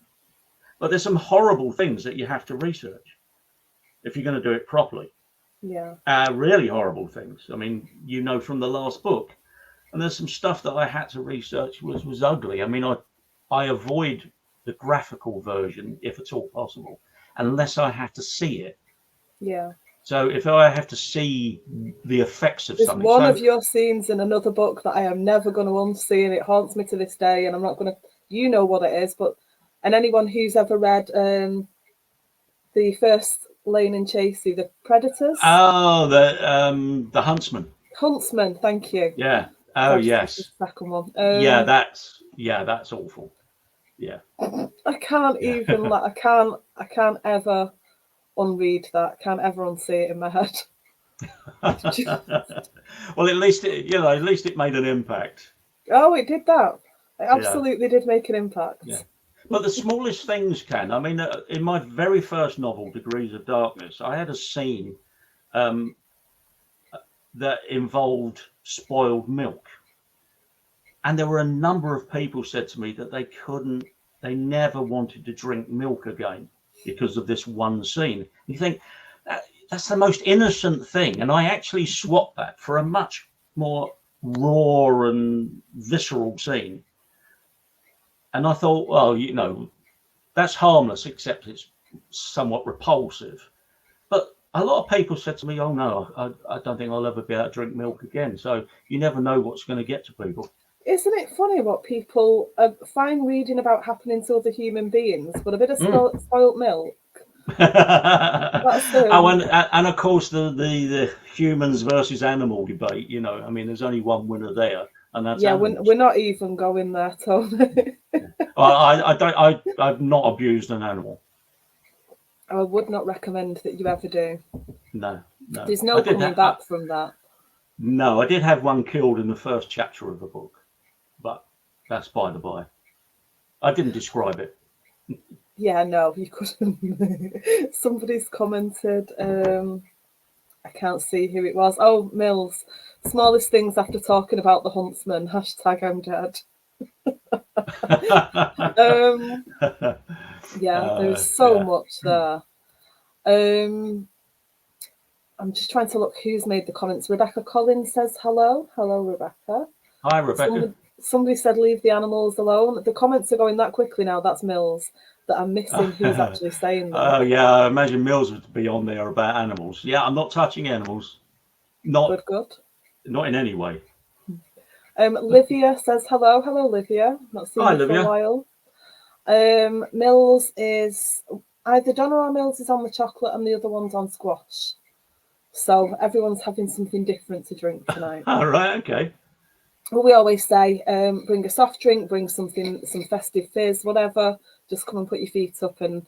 but there's some horrible things that you have to research if you're going to do it properly. Yeah. Really horrible things. I mean, from the last book, and there's some stuff that I had to research was ugly. I mean, I avoid the graphical version if at all possible, unless I have to see it. Yeah. So if I have to see the effects of something. There's one of your scenes in another book that I am never going to unsee, and it haunts me to this day, and I'm not going to, you know what it is, and anyone who's ever read the first Lane and Chasey, The Predators. Oh, the Huntsman. Huntsman, thank you. Yeah. Oh, yes. The second one. That's awful. Yeah. I can't even, I can't ever unread that. Can't ever unsee it in my head. Well, at least it made an impact. Oh, it did that. It absolutely did make an impact. Yeah. But the smallest things can. I mean, in my very first novel, Degrees of Darkness, I had a scene that involved spoiled milk. And there were a number of people said to me that they never wanted to drink milk again because of this one scene. You think that's the most innocent thing. And I actually swapped that for a much more raw and visceral scene. And I thought, well, that's harmless, except it's somewhat repulsive. But a lot of people said to me, "Oh no, I don't think I'll ever be able to drink milk again." So you never know what's going to get to people. Isn't it funny what people find reading about happening to other human beings, but a bit of spoilt milk? That's Oh, and of course the humans versus animal debate. I mean, there's only one winner there, and that's animals. We're not even going there, Tony. I've not abused an animal. I would not recommend that you ever do. No. There's no coming back from that. No, I did have one killed in the first chapter of the book, but that's by the by. I didn't describe it. Yeah, no, you couldn't. Somebody's commented. I can't see who it was. Oh, Mills. Smallest things after talking about the huntsman. # I'm dead. Yeah, there's so much there. I'm just trying to look who's made the comments. Rebecca Collins says hello. Hello, Rebecca. Hi, Rebecca. Somebody said leave the animals alone. The comments are going that quickly now. That's Mills. That I'm missing who's actually saying that. Oh, yeah. I imagine Mills would be on there about animals. Yeah, I'm not touching animals. Not in any way. Livia says hello. Hello, Livia. Not seen you for a while. Mills is either Donna or Mills is on the chocolate and the other one's on squash. So everyone's having something different to drink tonight. All right, okay. Well, we always say, bring a soft drink, bring some festive fizz, whatever. Just come and put your feet up and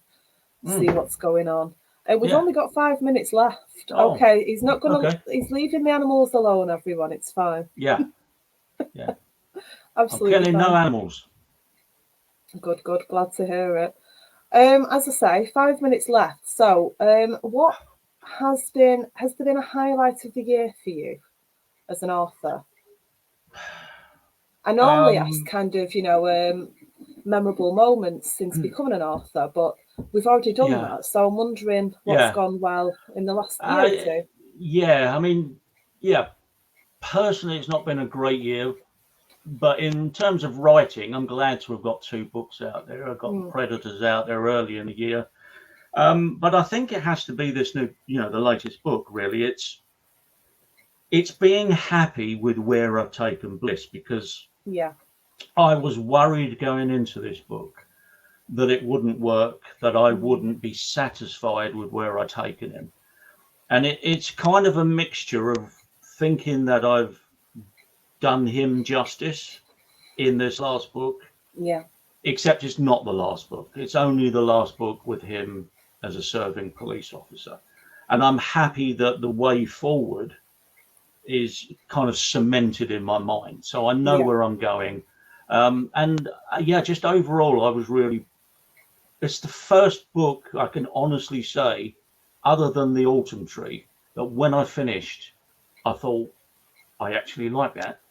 see what's going on. We've only got 5 minutes left. Oh, okay, he's not going to. Okay. He's leaving the animals alone, everyone. It's fine. Yeah. Absolutely. I'm killing no animals. Good. Glad to hear it. As I say, 5 minutes left. So, what has there been a highlight of the year for you as an author? I normally ask kind of, memorable moments since becoming an author, but we've already done that. So I'm wondering what's gone well in the last year or two. Yeah, I mean, personally, it's not been a great year. But in terms of writing, I'm glad to have got 2 books out there. I've got Predators out there early in the year. But I think it has to be this new, the latest book, really. It's being happy with where I've taken Bliss, because I was worried going into this book that it wouldn't work, that I wouldn't be satisfied with where I'd taken him. And it's kind of a mixture of thinking that I've done him justice in this last book. Yeah. Except it's not the last book. It's only the last book with him as a serving police officer. And I'm happy that the way forward is kind of cemented in my mind. So I know where I'm going. Just overall, I was really, it's the first book I can honestly say, other than The Autumn Tree, that when I finished, I thought, I actually like that.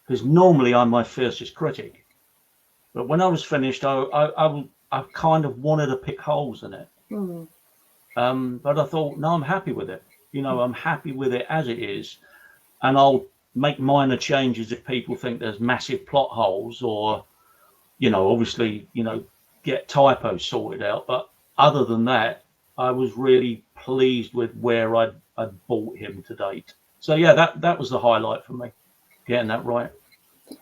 Because normally I'm my fiercest critic. But when I was finished, I kind of wanted to pick holes in it. But I thought, no, I'm happy with it. I'm happy with it as it is. And I'll make minor changes if people think there's massive plot holes or, obviously, get typos sorted out. But other than that, I was really pleased with where I'd brought him to date. So, that was the highlight for me, getting that right.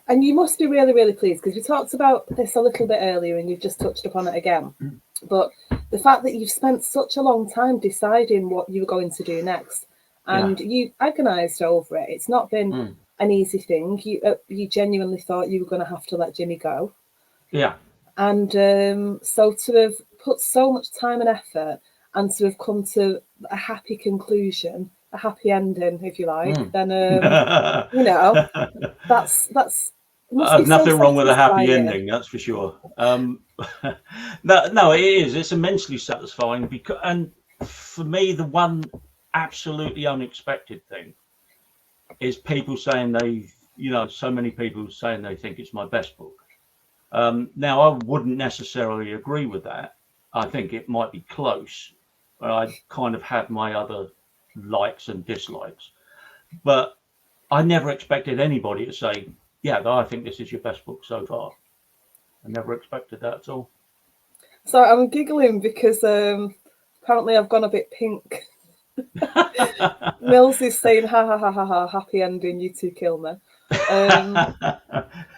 And you must be really, really pleased, because we talked about this a little bit earlier and you've just touched upon it again. But the fact that you've spent such a long time deciding what you were going to do next, and you agonized over it. It's not been an easy thing. You genuinely thought you were going to have to let Jimmy go. Yeah. And so to have put so much time and effort and to have come to a happy conclusion, a happy ending, if you like, then that's nothing wrong with a happy ending, that's for sure. No, it is. It's immensely satisfying and for me, the one absolutely unexpected thing is people saying so many people saying they think it's my best book. Now, I wouldn't necessarily agree with that. I think it might be close, but I kind of have my other likes and dislikes. But I never expected anybody to say, I think this is your best book so far. I never expected that at all. So I'm giggling because apparently I've gone a bit pink. Mills is saying, ha ha ha ha ha, happy ending, you two kill me.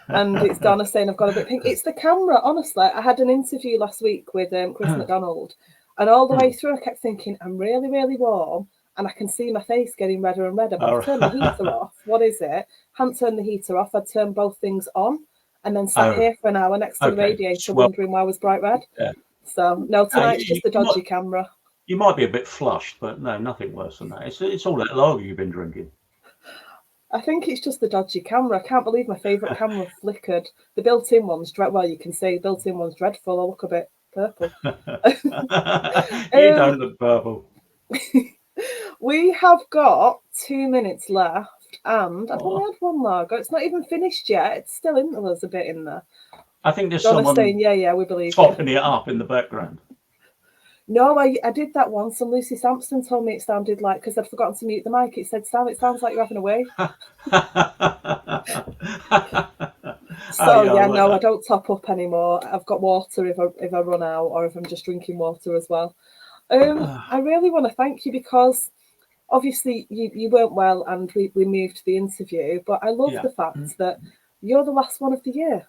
And it's Donna saying, I've got a bit pink. It's the camera, honestly. I had an interview last week with Chris McDonald, and all the way through I kept thinking, I'm really, really warm, and I can see my face getting redder and redder, but I've turned the heater off. What is it? Hadn't turned the heater off. I'd turned both things on, and then sat here for an hour next to the radiator, wondering why I was bright red. Yeah. So, no, tonight it's just a dodgy camera. You might be a bit flushed, but no, nothing worse than that. It's all that lager you've been drinking. I think it's just the dodgy camera. I can't believe my favourite camera flickered. The built-in one's well, you can see built-in one's dreadful. I look a bit purple. You don't look purple. We have got 2 minutes left, and I've only had one lager. It's not even finished yet. It's still in there. There's a bit in there. I think there's Donna's someone saying, yeah, we believe topping it up in the background. No, I did that once, and Lucy Sampson told me it sounded like, because I'd forgotten to mute the mic, it said, Sam, it sounds like you're having a wave. I don't top up anymore. I've got water if I run out, or if I'm just drinking water as well. I really want to thank you, because obviously you weren't well and we moved the interview, but I love the fact that you're the last one of the year.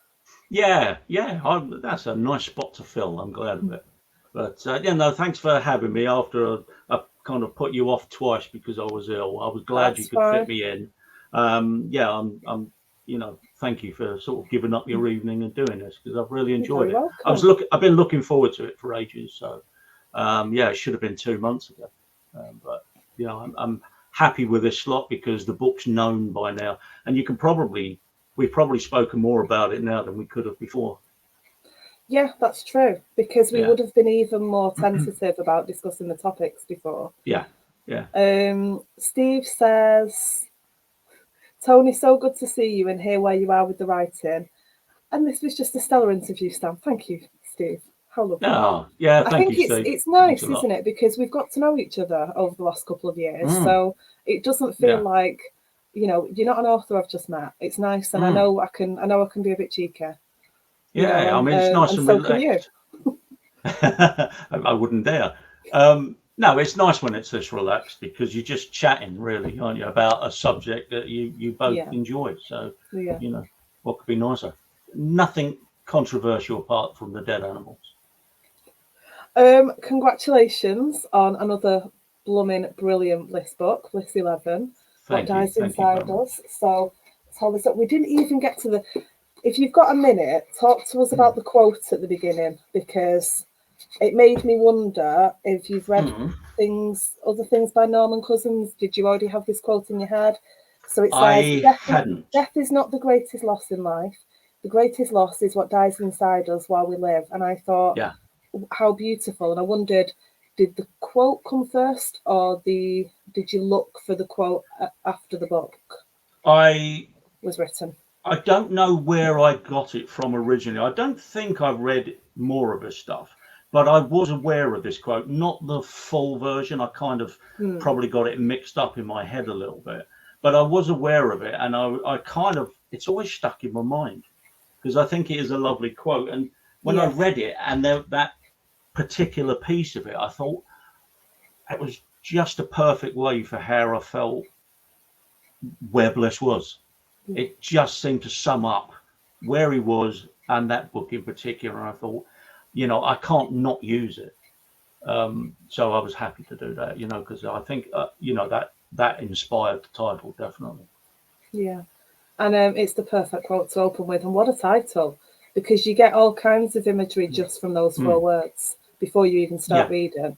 Yeah, that's a nice spot to fill. I'm glad of it. But thanks for having me after I kind of put you off twice because I was ill. I was glad you could fit me in. Thank you for sort of giving up your evening and doing this, because I've really enjoyed it. Welcome. I've been looking forward to it for ages. So, it should have been 2 months ago. I'm happy with this slot because the book's known by now, and we've probably spoken more about it now than we could have before. Yeah, that's true, because we would have been even more tentative about discussing the topics before. Yeah. Steve says, Tony, so good to see you and hear where you are with the writing. And this was just a stellar interview, Stan. Thank you, Steve. How lovely. Oh, yeah, thank you, Steve. It's nice, isn't it? Because we've got to know each other over the last couple of years. So it doesn't feel like, you're not an author I've just met. It's nice, and I know I can be a bit cheeky. Yeah, it's nice and relaxed. I wouldn't dare. No, it's nice when it's this relaxed, because you're just chatting, really, aren't you, about a subject that you both enjoy. So, what could be nicer? Nothing controversial apart from the dead animals. Congratulations on another blooming brilliant list book, List 11. What Dies Inside Us. So, tell us that we didn't even get to the... If you've got a minute, talk to us about the quote at the beginning, because it made me wonder if you've read other things by Norman Cousins. Did you already have this quote in your head? So it says, death is not the greatest loss in life. The greatest loss is what dies inside us while we live. And I thought, how beautiful. And I wondered, did the quote come first, or did you look for the quote after the book was written? I don't know where I got it from originally. I don't think I read more of his stuff, but I was aware of this quote, not the full version. I kind of probably got it mixed up in my head a little bit, but I was aware of it, and I kind of, it's always stuck in my mind because I think it is a lovely quote. And when I read it and that particular piece of it, I thought it was just a perfect way for how I felt where Bliss was. It just seemed to sum up where he was and that book in particular. And I thought, I can't not use it. So I was happy to do that, because I think, that inspired the title, definitely. Yeah. And it's the perfect quote to open with. And what a title, because you get all kinds of imagery just from those 4 words before you even start reading.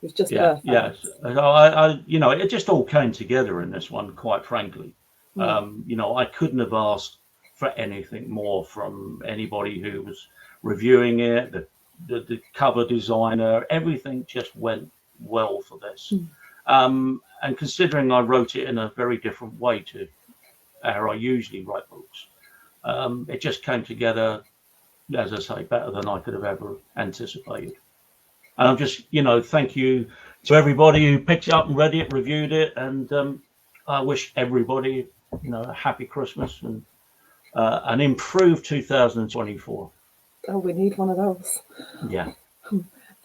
It's just perfect. Yes. It just all came together in this one, quite frankly. I couldn't have asked for anything more from anybody who was reviewing it. The cover designer, everything just went well for this. And considering I wrote it in a very different way to how I usually write books, it just came together, as I say, better than I could have ever anticipated. And I'm just, thank you to everybody who picked it up and read it, reviewed it, and I wish everybody a happy Christmas and an improved 2024. Oh, we need one of those. Yeah.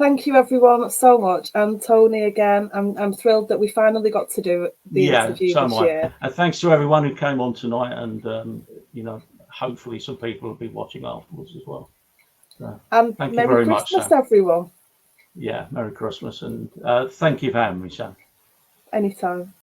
Thank you everyone so much, and Tony again. I'm thrilled that we finally got to do the interview so this am I. year. And thanks to everyone who came on tonight, and you know, hopefully some people will be watching afterwards as well. So, And thank you Merry very much, Christmas, Sam. everyone. Yeah, Merry Christmas, and thank you for having me, Sam. Anytime.